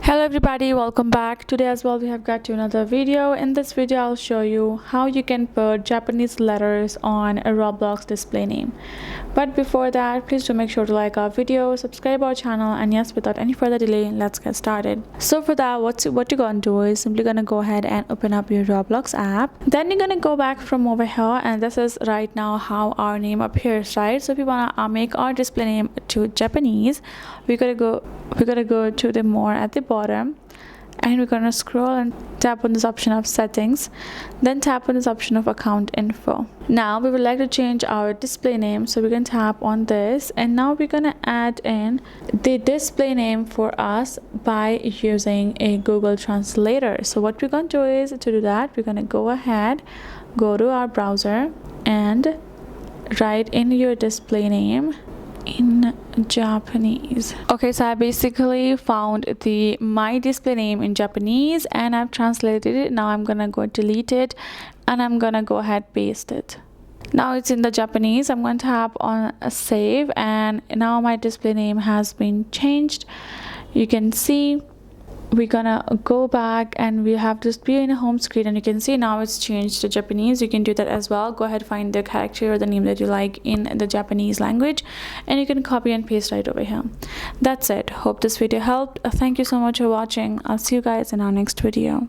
Hello everybody, welcome back. Today as well we have got to another video. In this video I'll show you how you can put Japanese letters on a Roblox display name. But before that, please do make sure to like our video, subscribe our channel, and yes, without any further delay, let's get started. So for that, what you're gonna do is simply gonna go ahead and open up your Roblox app. Then you're gonna go back from over here, and this is right now how our name appears, right? So if you wanna make our display name to Japanese, we're gonna go to the more at the bottom, and we're gonna scroll and tap on this option of settings, then tap on this option of account info. Now we would like to change our display name, so we can tap on this, and now we're gonna add in the display name for us by using a Google Translator. So what we're gonna do is, to do that, we're gonna go ahead, go to our browser and write in your display name in Japanese. Okay, so I basically found my display name in Japanese and I've translated it. Now I'm gonna go delete it and I'm gonna go ahead paste it. Now it's in the Japanese. I'm going to tap on save, and now my display name has been changed. You can see we're gonna go back and we have this be in a home screen, and you can see now it's changed to Japanese. You can do that as well. Go ahead, find the character or the name that you like in the Japanese language, and you can copy and paste right over here. That's it. Hope this video helped. Thank you so much for watching. I'll see you guys in our next video.